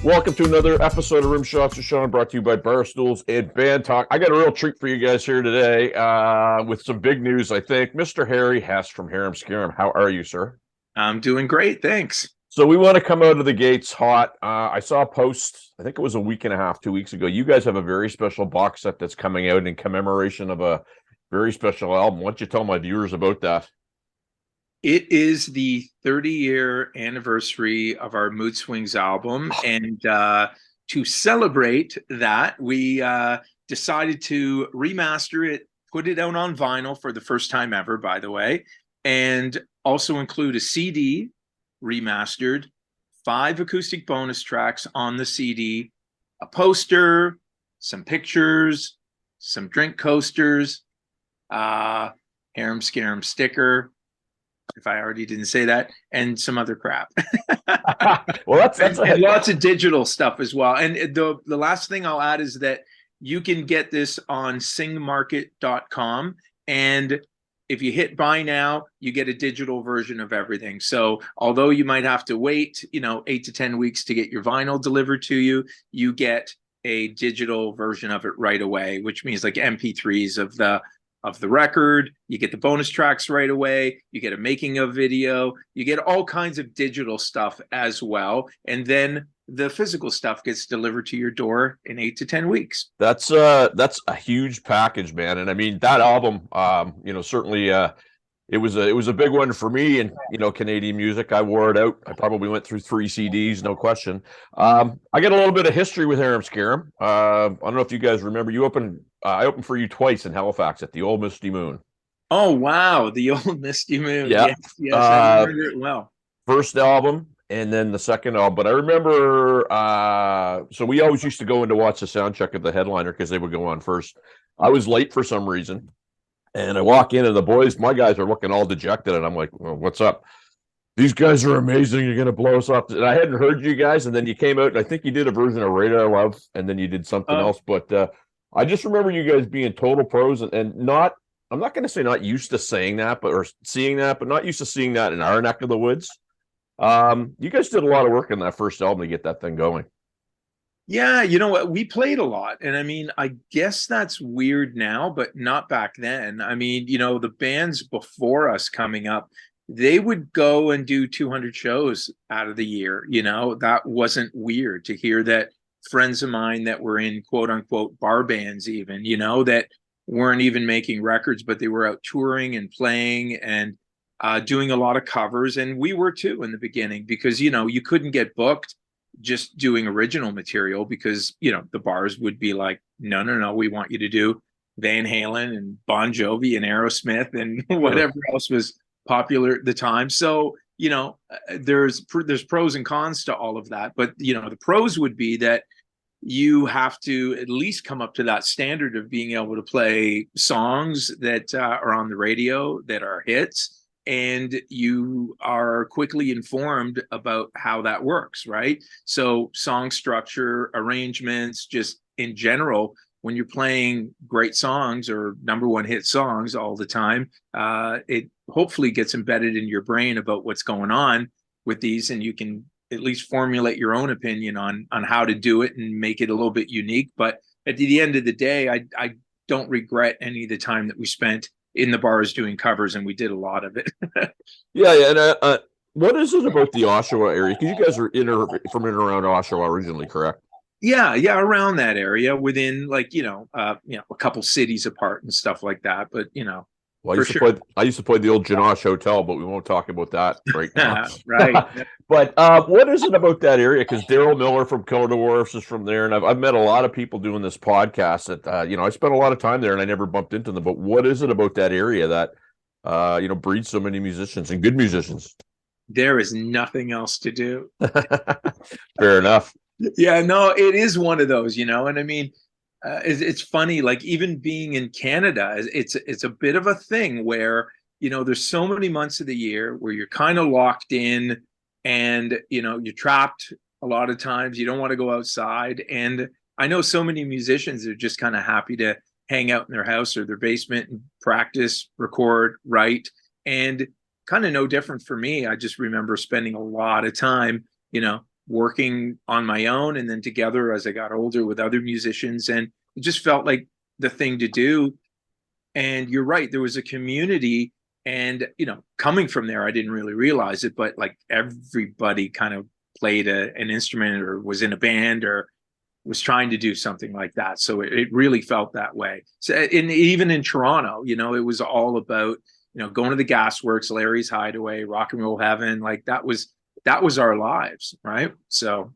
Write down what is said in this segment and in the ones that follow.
Welcome to another episode of Rimshots with Sean, brought to you by Barstools and Bandtalk. I got a real treat for you guys here today with some big news, I think. Mr. Hess from Harem, Scarem. How are you, sir? I'm doing great, thanks. So we want to come out of the gates hot. I saw a post, I think it was a week and a half, 2 weeks ago. You guys have a very special box set that's coming out in commemoration of a very special album. Why don't you tell my viewers about that? It is the 30-year anniversary of our Mood Swings album, and to celebrate that, we decided to remaster it, put it out on vinyl for the first time ever, by the way, and also include a CD remastered, 5 acoustic bonus tracks on the CD, a poster, some pictures, some drink coasters, Harem Scarem sticker, if I already didn't say that, and some other crap. Well, that's and lots of digital stuff as well. And the last thing I'll add is that you can get this on singmarket.com, and if you hit buy now, you get a digital version of everything. So although you might have to wait, 8 to 10 weeks to get your vinyl delivered to you, you get a digital version of it right away, which means like MP3s of the record. You get the bonus tracks right away. You get a making of video. You get all kinds of digital stuff as well. And then the physical stuff gets delivered to your door in 8 to 10 weeks. That's a huge package, man. And I mean that album, certainly it was a big one for me, and Canadian music. I wore it out. I probably went through 3 CDs, no question. I got a little bit of history with Harem Scarem. I don't know if you guys remember. I opened for you twice in Halifax at the Old Misty Moon. Oh wow, the Old Misty Moon. Yeah. Yes, I remember it well. First album, and then the second album. But I remember, so we always used to go in to watch the sound check of the headliner because they would go on first. I was late for some reason, and I walk in, and my guys are looking all dejected, and I'm like, well, what's up? These guys are amazing. You're going to blow us up. And I hadn't heard you guys, and then you came out, and I think you did a version of Radar Love, and then you did something else. But I just remember you guys being total pros, and not, I'm not going to say not used to saying that, or seeing that, but not used to seeing that in our neck of the woods. You guys did a lot of work on that first album to get that thing going. Yeah, you know what? We played a lot. And I mean, I guess that's weird now, but not back then. I mean, the bands before us coming up, they would go and do 200 shows out of the year. That wasn't weird to hear that friends of mine that were in quote unquote bar bands, even, that weren't even making records, but they were out touring and playing and doing a lot of covers. And we were too in the beginning because, you couldn't get booked just doing original material because, the bars would be like, no, we want you to do Van Halen and Bon Jovi and Aerosmith and whatever else was popular at the time. So, there's pros and cons to all of that. But, the pros would be that you have to at least come up to that standard of being able to play songs that are on the radio that are hits, and you are quickly informed about how that works, right? So song structure, arrangements, just in general, when you're playing great songs or number one hit songs all the time, it hopefully gets embedded in your brain about what's going on with these, and you can at least formulate your own opinion on how to do it and make it a little bit unique. But at the end of the day, I don't regret any of the time that we spent in the bars doing covers, and we did a lot of it. Yeah. And what is it about the Oshawa area? Because you guys are from in and around Oshawa originally, correct? Yeah, around that area, within like a couple cities apart and stuff like that. But well, I used to play the old Janosh Hotel, but we won't talk about that right now. Right. But what is it about that area? Because Daryl Miller from Coda Wharfs is from there, and I've met a lot of people doing this podcast that I spent a lot of time there, and I never bumped into them. But what is it about that area that breeds so many musicians and good musicians? There is nothing else to do. Fair enough. Yeah, no, it is one of those, and I mean, it's funny, like even being in Canada, it's a bit of a thing where, there's so many months of the year where you're kind of locked in, and, you're trapped a lot of times. You don't want to go outside. And I know so many musicians are just kind of happy to hang out in their house or their basement and practice, record, write. And kind of no different for me. I just remember spending a lot of time, working on my own and then together as I got older with other musicians. And it just felt like the thing to do. And you're right, there was a community. And, coming from there, I didn't really realize it, but like everybody kind of played an instrument or was in a band or was trying to do something like that. So it really felt that way. So even in Toronto, it was all about, going to the Gasworks, Larry's Hideaway, Rock and Roll Heaven. Like that was our lives, right? So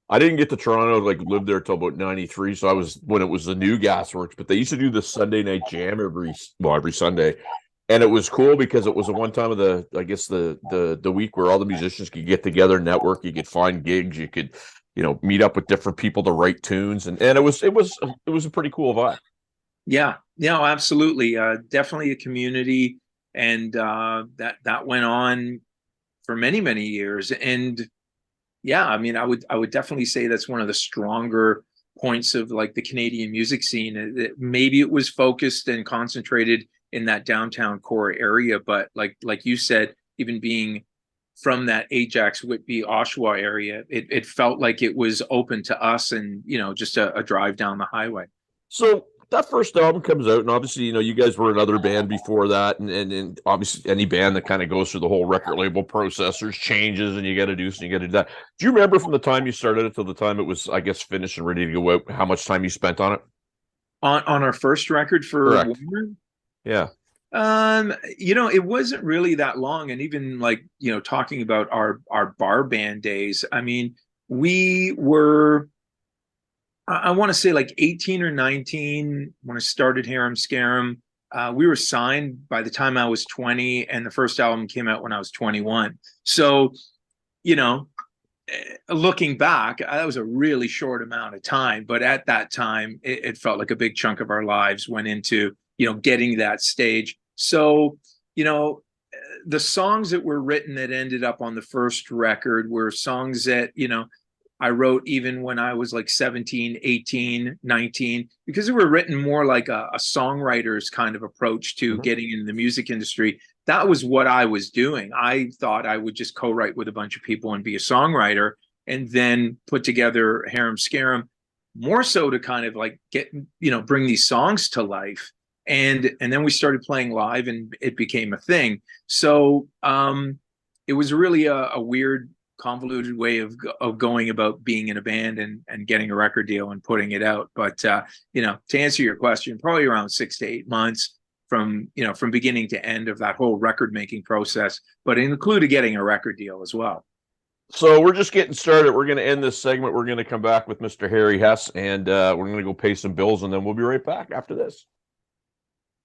I didn't get to Toronto, like live there till about 93. So I was when it was the new Gasworks, but they used to do the Sunday night jam every Sunday. And it was cool because it was a one time of the week where all the musicians could get together, network, you could find gigs, you could, meet up with different people to write tunes. And it was a pretty cool vibe. Yeah, absolutely. Definitely a community. And that went on for many, many years. And yeah, I mean, I would definitely say that's one of the stronger points of like the Canadian music scene. Maybe it was focused and concentrated in that downtown core area, but like you said, even being from that Ajax, Whitby, Oshawa area, it felt like it was open to us and, just a drive down the highway. So that first album comes out, and obviously, you guys were another band before that, and obviously any band that kind of goes through the whole record label process, there's changes, and you got to do this and you got to do that. Do you remember from the time you started it till the time it was, I guess, finished and ready to go out, how much time you spent on it? On our first record for Warner? Yeah. It wasn't really that long. And even like, talking about our bar band days, I mean, we were, I want to say like 18 or 19 when I started Harem, Scarem. We were signed by the time I was 20, and the first album came out when I was 21. So, looking back, that was a really short amount of time. But at that time, it felt like a big chunk of our lives went into, getting that stage. So, the songs that were written that ended up on the first record were songs that, I wrote even when I was like 17, 18, 19, because they were written more like a songwriter's kind of approach to getting into the music industry. That was what I was doing. I thought I would just co-write with a bunch of people and be a songwriter and then put together Harem Scarem, more so to kind of like get, bring these songs to life. And then we started playing live and it became a thing. So it was really a weird, convoluted way of going about being in a band and getting a record deal and putting it out. But to answer your question, probably around 6 to 8 months from beginning to end of that whole record making process, but it included getting a record deal as well. So we're just getting started. We're going to end this segment. We're going to come back with Mr. Harry Hess, and we're going to go pay some bills, and then we'll be right back after this.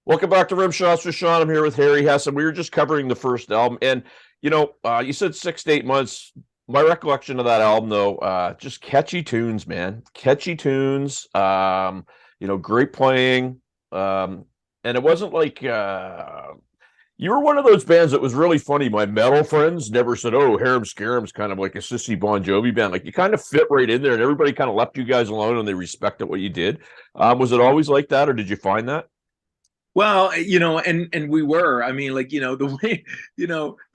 Welcome back to Rimshots with Sean. I'm here with Harry Hess, and we were just covering the first album. And, you said 6 to 8 months. My recollection of that album, though, just catchy tunes, man. Catchy tunes, great playing. And it wasn't like you were one of those bands that was really funny. My metal friends never said, oh, Harem Scarem's kind of like a sissy Bon Jovi band. Like you kind of fit right in there, and everybody kind of left you guys alone, and they respected what you did. Was it always like that, or did you find that? Well, and we were, I mean, like, the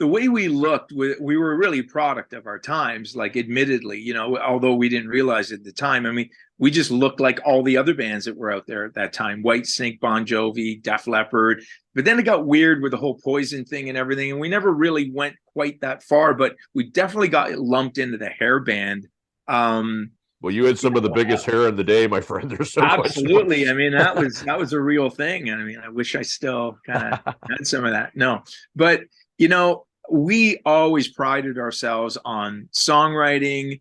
way we looked, we were really a product of our times, like, admittedly, although we didn't realize it at the time. I mean, we just looked like all the other bands that were out there at that time, Whitesnake, Bon Jovi, Def Leppard. But then it got weird with the whole Poison thing and everything. And we never really went quite that far, but we definitely got lumped into the hair band. Well, you had some of the biggest hair in the day, my friend. There's so absolutely. I mean, that was a real thing. And I mean, I wish I still kind of had some of that. No, but we always prided ourselves on songwriting,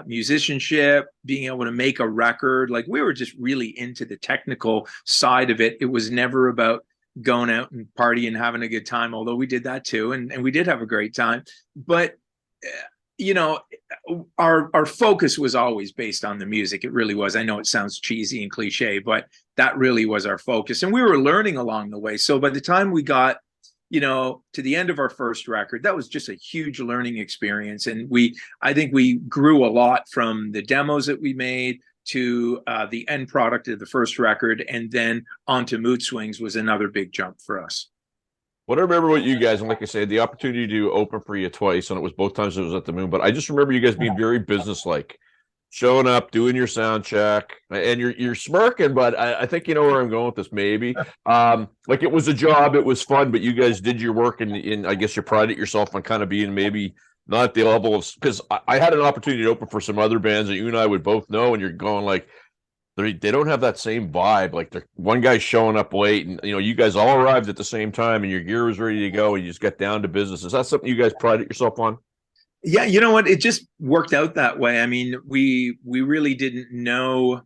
musicianship, being able to make a record. Like we were just really into the technical side of it. It was never about going out and partying and having a good time, although we did that too, and we did have a great time. But our focus was always based on the music. It really was. I know it sounds cheesy and cliche, but that really was our focus. And we were learning along the way. So by the time we got, to the end of our first record, that was just a huge learning experience. And I think we grew a lot from the demos that we made to the end product of the first record. And then onto Mood Swings was another big jump for us. What I remember with you guys, and like I said, the opportunity to open for you twice, and it was both times it was at the Moon. But I just remember you guys being very businesslike, showing up, doing your sound check, and you're smirking, but I think you know where I'm going with this. Maybe, like it was a job, it was fun, but you guys did your work, and I guess you prided yourself on kind of being maybe not at the level of because I had an opportunity to open for some other bands that you and I would both know, and you're going like they don't have that same vibe. Like one guy's showing up late, and you guys all arrived at the same time, and your gear was ready to go, and you just got down to business. Is that something you guys prided yourself on? Yeah, you know what? It just worked out that way. I mean, we really didn't know.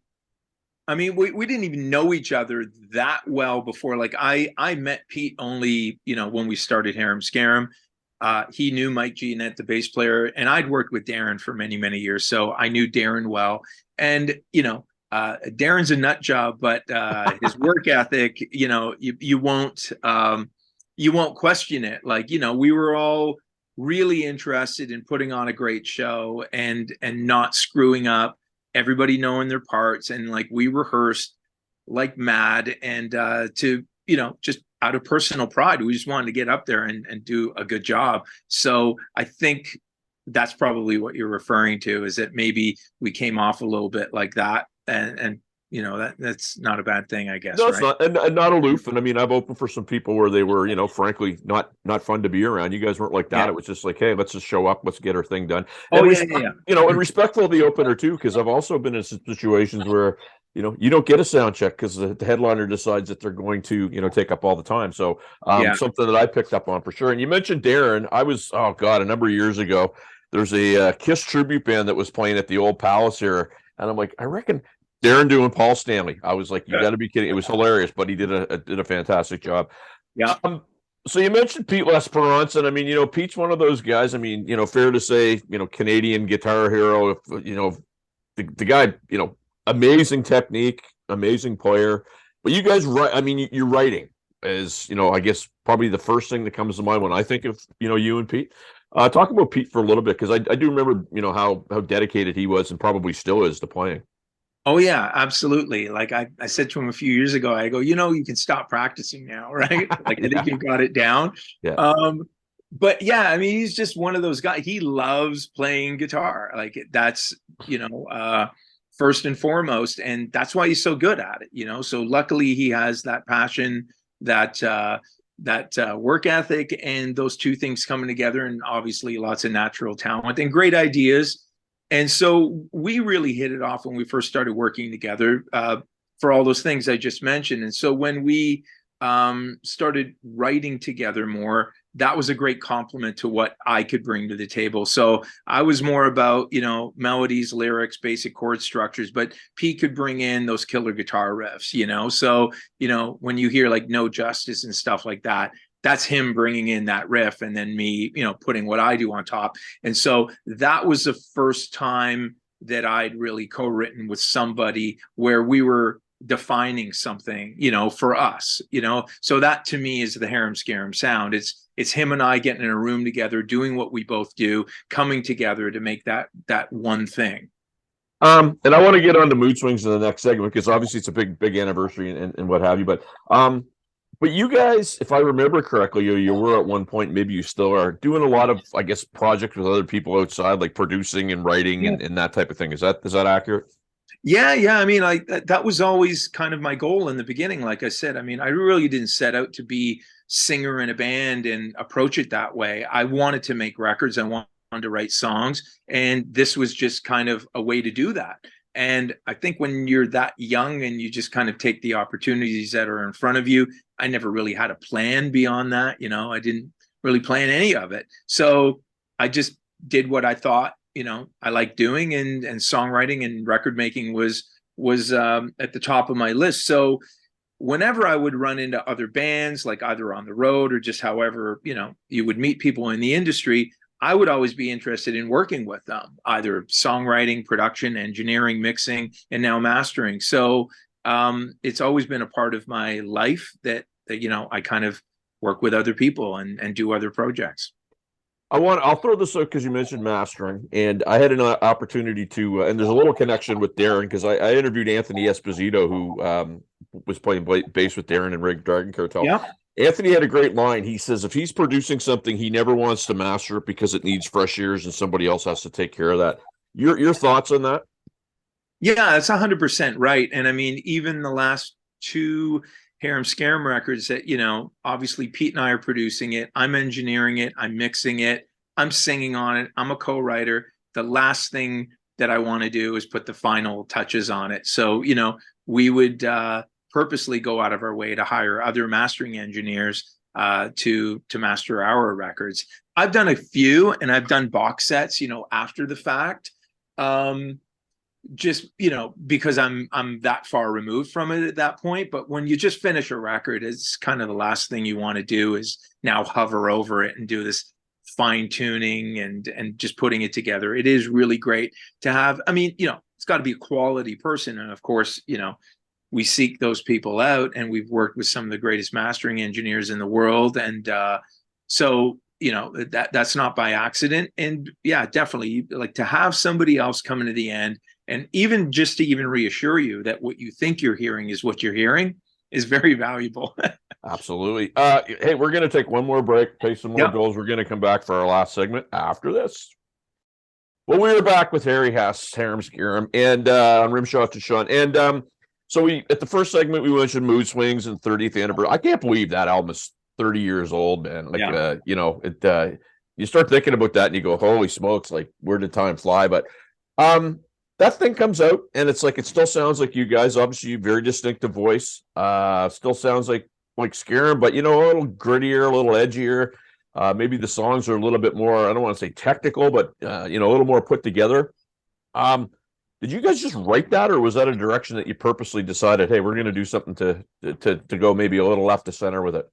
I mean, we didn't even know each other that well before. Like I met Pete only, when we started Harem Scarem. He knew Mike Jeanette, the bass player, and I'd worked with Darren for many, many years. So I knew Darren well. And, Darren's a nut job, but his work ethic, you won't question it. Like, we were all really interested in putting on a great show and not screwing up, everybody knowing their parts, and like we rehearsed like mad, and to just out of personal pride, we just wanted to get up there and do a good job. So I think that's probably what you're referring to, is that maybe we came off a little bit like that, and that's not a bad thing, I guess. No, it's Right? not, and not aloof. And I mean, I've opened for some people where they were, frankly, not fun to be around. You guys weren't like that. Yeah. It was just like, hey, let's just show up, let's get our thing done, Oh and yeah, yeah, yeah. and respectful of the opener too, because I've also been in situations where you don't get a sound check because the headliner decides that they're going to take up all the time. So Yeah. something that I picked up on for sure. And you mentioned Darren. I was oh god, a number of years ago. There's a Kiss tribute band that was playing at the Old Palace here, and I'm like, I reckon Darren doing Paul Stanley. I was like, you got to be kidding! It was hilarious, but he did a fantastic job. Yeah. So you mentioned Pete Lesperance, and I mean, Pete's one of those guys. I mean, fair to say, Canadian guitar hero. If the guy, amazing technique, amazing player. But you guys write. I mean, you're writing is, I guess probably the first thing that comes to mind when I think of you and Pete. Talk about Pete for a little bit, because I do remember how dedicated he was and probably still is to playing. Oh yeah, absolutely. Like I said to him a few years ago, I go, you can stop practicing now, right? Like I think you've got it down. Yeah. But yeah, I mean, he's just one of those guys. He loves playing guitar. Like that's, first and foremost, and that's why he's so good at it. So luckily he has that passion, that work ethic, and those two things coming together, and obviously lots of natural talent and great ideas. And so we really hit it off when we first started working together, for all those things I just mentioned. And so when we started writing together more, that was a great compliment to what I could bring to the table. So I was more about, melodies, lyrics, basic chord structures, but Pete could bring in those killer guitar riffs, So, when you hear like No Justice and stuff like that, that's him bringing in that riff, and then me, putting what I do on top. And so that was the first time that I'd really co-written with somebody where we were defining something, for us, So that to me is the Harem Scarem sound. It's him and I getting in a room together, doing what we both do, coming together to make that one thing. And I want to get on to Mood Swings in the next segment, because obviously it's a big anniversary and what have you. But you guys, if I remember correctly, you were at one point, maybe you still are, doing a lot of, I guess, projects with other people outside, like producing and writing and that type of thing. Is that accurate? Yeah. I mean, that was always kind of my goal in the beginning. Like I said, I mean, I really didn't set out to be singer in a band and approach it that way. I wanted to make records. I wanted to write songs, and this was just kind of a way to do that. And I think when you're that young and you just kind of take the opportunities that are in front of you, I never really had a plan beyond that. I didn't really plan any of it. So I just did what I thought, I liked doing, and songwriting and record making was at the top of my list. So whenever I would run into other bands, like either on the road or just however, you would meet people in the industry, I would always be interested in working with them, either songwriting, production, engineering, mixing, and now mastering. So it's always been a part of my life that I kind of work with other people and do other projects. I'll throw this out because you mentioned mastering, and I had an opportunity to, and there's a little connection with Darren, because I interviewed Anthony Esposito, who was playing bass with Darren and Rig Dragon Cartel. Yeah. Anthony had a great line. He says if he's producing something, he never wants to master it because it needs fresh ears and somebody else has to take care of that. Your thoughts on that? Yeah, that's 100% right. And I mean, even the last two Harem Scarem records that, obviously Pete and I are producing it. I'm engineering it. I'm mixing it. I'm singing on it. I'm a co-writer. The last thing that I want to do is put the final touches on it. So, we would purposely go out of our way to hire other mastering engineers to master our records. I've done a few, and I've done box sets, after the fact. Just because I'm that far removed from it at that point. But when you just finish a record, it's kind of the last thing you want to do is now hover over it and do this fine tuning and just putting it together. It is really great to have. I mean, it's got to be a quality person, and of course, we seek those people out, and we've worked with some of the greatest mastering engineers in the world, and so that's not by accident. And yeah, definitely, like to have somebody else come into the end, and even just to even reassure you that what you think you're hearing is what you're hearing is very valuable. Absolutely. Hey, we're going to take one more break, pay some more bills. We're going to come back for our last segment after this. Well, we are back with Harry Hess, Harem Scarem, and on Rimshots to Sean. And so we, at the first segment, we mentioned Mood Swings and 30th anniversary. I can't believe that album is 30 years old, man. Like, you start thinking about that and you go, holy smokes, like where did time fly? But that thing comes out and it's like, it still sounds like you guys, obviously very distinctive voice, still sounds like Scarem, but a little grittier, a little edgier. Maybe the songs are a little bit more, I don't want to say technical, but a little more put together. Did you guys just write that, or was that a direction that you purposely decided, hey, we're going to do something to go maybe a little left to center with it?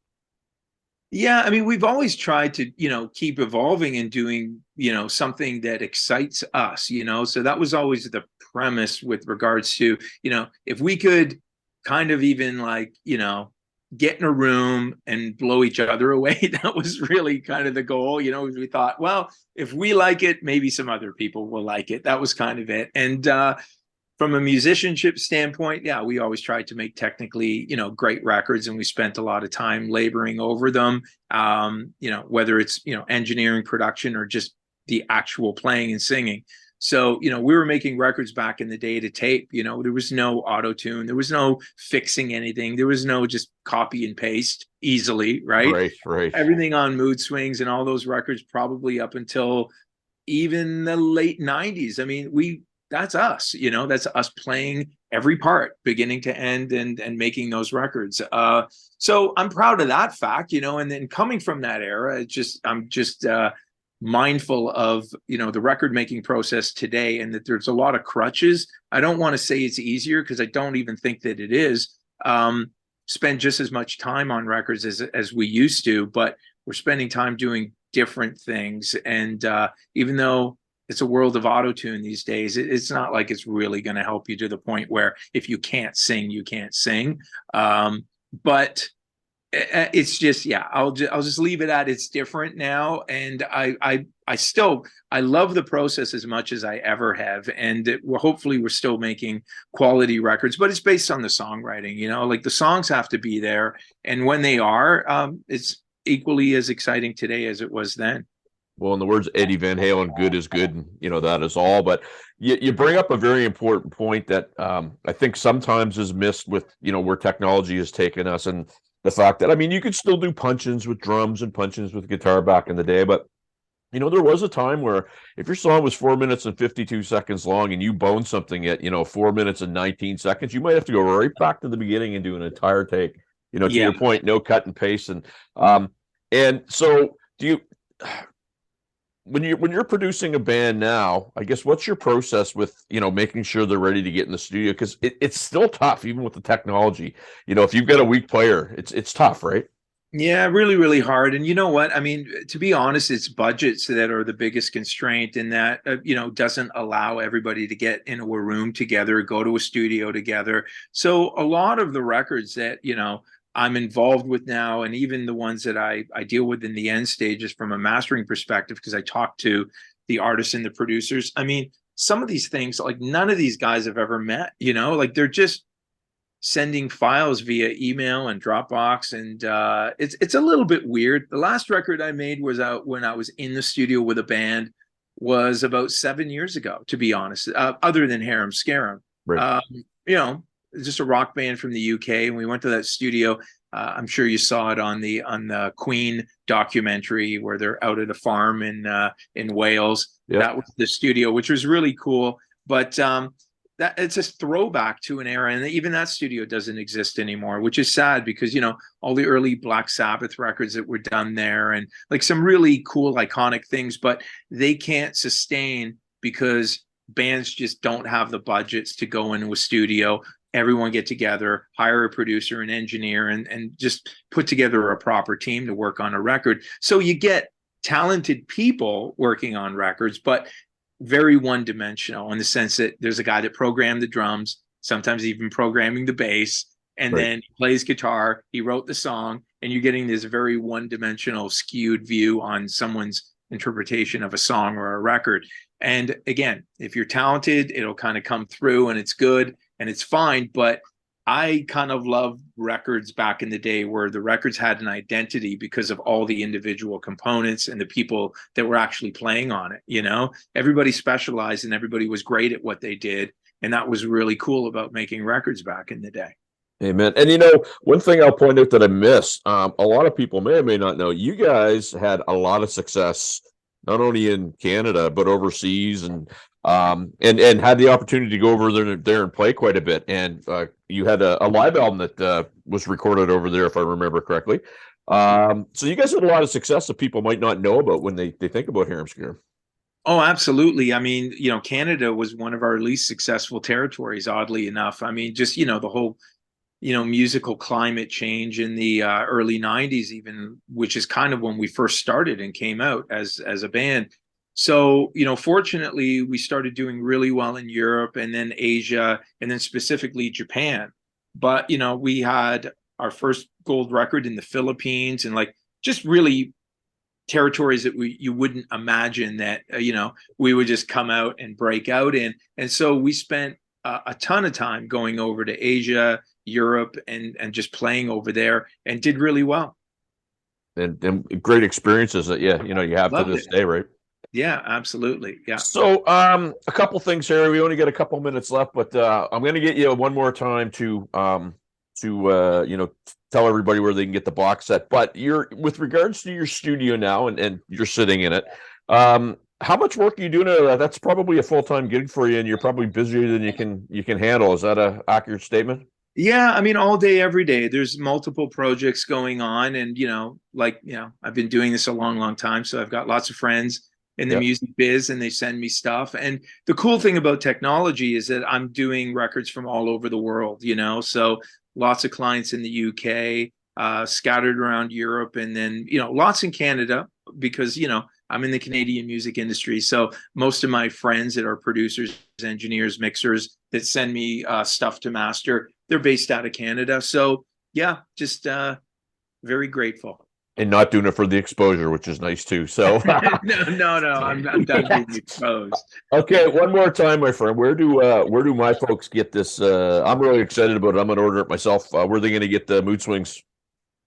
Yeah, I mean, we've always tried to, keep evolving and doing, something that excites us, so that was always the premise with regards to, if we could kind of even like, get in a room and blow each other away, that was really kind of the goal. We thought, well, if we like it, maybe some other people will like it. That was kind of it. And from a musicianship standpoint, yeah, we always tried to make technically, great records, and we spent a lot of time laboring over them. Whether it's, engineering, production, or just the actual playing and singing. So, we were making records back in the day to tape. There was no auto tune, there was no fixing anything, there was no just copy and paste easily, right? Right. Everything on Mood Swings and all those records, probably up until even the late 90s. I mean, that's us, that's us playing every part beginning to end and making those records. So I'm proud of that fact, and then coming from that era, I'm just mindful of, the record making process today, and that there's a lot of crutches. I don't want to say it's easier, because I don't even think that it is. Spend just as much time on records as we used to, but we're spending time doing different things. And even though it's a world of auto-tune these days, it's not like it's really going to help you to the point where if you can't sing, you can't sing. But it's just, yeah, I'll just leave it at it's different now. And I love the process as much as I ever have. And hopefully we're still making quality records, but it's based on the songwriting, like the songs have to be there. And when they are, it's equally as exciting today as it was then. Well, in the words of Eddie Van Halen, good is good, and that is all. But you bring up a very important point that I think sometimes is missed with where technology has taken us, and the fact that, I mean, you could still do punch-ins with drums and punch-ins with guitar back in the day, but there was a time where if your song was 4 minutes and 52 seconds long and you boned something at 4 minutes and 19 seconds, you might have to go right back to the beginning and do an entire take. To your point, no cut and paste, and so do you. When you're producing a band now, I guess what's your process with making sure they're ready to get in the studio, because it's still tough even with the technology. If you've got a weak player, it's tough, right? Yeah, really, really hard. And you know what? I mean, to be honest, it's budgets that are the biggest constraint, and that doesn't allow everybody to get into a room together, go to a studio together. So a lot of the records that I'm involved with now, and even the ones that I deal with in the end stages from a mastering perspective, because I talk to the artists and the producers. I mean, some of these things, like none of these guys have ever met, like they're just sending files via email and Dropbox, and it's a little bit weird. The last record I made was out when I was in the studio with a band, was about 7 years ago, to be honest. Other than Harem, Scarem, Right. you know, just a rock band from the UK, and we went to that studio. I'm sure you saw it on the Queen documentary where they're out at a farm in Wales. Yep. That was the studio, which was really cool. But that it's a throwback to an era, and even that studio doesn't exist anymore, which is sad because, you know, all the early Black Sabbath records that were done there and like some really cool iconic things, but they can't sustain because bands just don't have the budgets to go into a studio, everyone get together, hire a producer, an engineer, and just put together a proper team to work on a record. So you get talented people working on records, but very one-dimensional in the sense that there's a guy that programmed the drums, sometimes even programming the bass, and Right. then he plays guitar, he wrote the song, and you're getting this very one-dimensional skewed view on someone's interpretation of a song or a record. And again, if you're talented, it'll kind of come through and it's good and it's fine. But I kind of love records back in the day where the records had an identity because of all the individual components and the people that were actually playing on it. You know, everybody specialized and everybody was great at what they did. And that was really cool about making records back in the day. Amen. And you know, one thing I'll point out that I miss, a lot of people may or may not know, you guys had a lot of success, not only in Canada, but overseas, and had the opportunity to go over there and play quite a bit. And you had a live album that was recorded over there, if I remember correctly. So you guys had a lot of success that people might not know about when they think about Harem Scarem. Oh, absolutely. I mean, you know, Canada was one of our least successful territories, oddly enough. I mean, just, you know, the whole, you know, musical climate change in the early 90s, even, which is kind of when we first started and came out as a band. So, you know, fortunately, we started doing really well in Europe and then Asia and then specifically Japan. But, you know, we had our first gold record in the Philippines and like just really territories that you wouldn't imagine that, you know, we would just come out and break out in. And so we spent a ton of time going over to Asia, Europe, and just playing over there and did really well. And great experiences that, yeah, you know, you have Loved to this it. day, right? Yeah, absolutely. Yeah. So, a couple things, Harry. We only got a couple minutes left, but I'm going to get you one more time to you know, tell everybody where they can get the box set. But you're with regards to your studio now, and you're sitting in it. How much work are you doing? That's probably a full-time gig for you, and you're probably busier than you can handle. Is that an accurate statement? Yeah, I mean, all day, every day. There's multiple projects going on, and you know, like, you know, I've been doing this a long, long time, so I've got lots of friends in the Yep. music biz, and they send me stuff. And the cool thing about technology is that I'm doing records from all over the world. You know, so lots of clients in the UK, scattered around Europe, and then, you know, lots in Canada because, you know, I'm in the Canadian music industry. So most of my friends that are producers, engineers, mixers that send me stuff to master, they're based out of Canada. So yeah, just very grateful. And not doing it for the exposure, which is nice too. So, No, I'm done being exposed. okay, one more time, my friend. Where do my folks get this? I'm really excited about it. I'm going to order it myself. Where are they going to get the mood swings?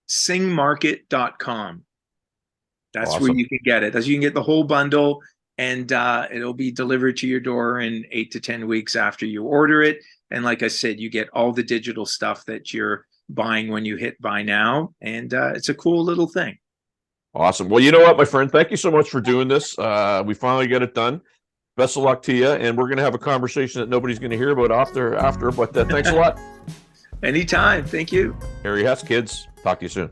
Singmarket.com. That's Awesome. where you can get it. As you can get the whole bundle, and it'll be delivered to your door in 8 to 10 weeks after you order it. And like I said, you get all the digital stuff that you're buying when you hit buy now, and it's a cool little thing. Awesome. Well, you know what, my friend? Thank you so much for doing this. We finally got it done. Best of luck to you, and we're going to have a conversation that nobody's going to hear about after. But thanks a lot. Anytime. Thank you. Harry Hess, kids. Talk to you soon.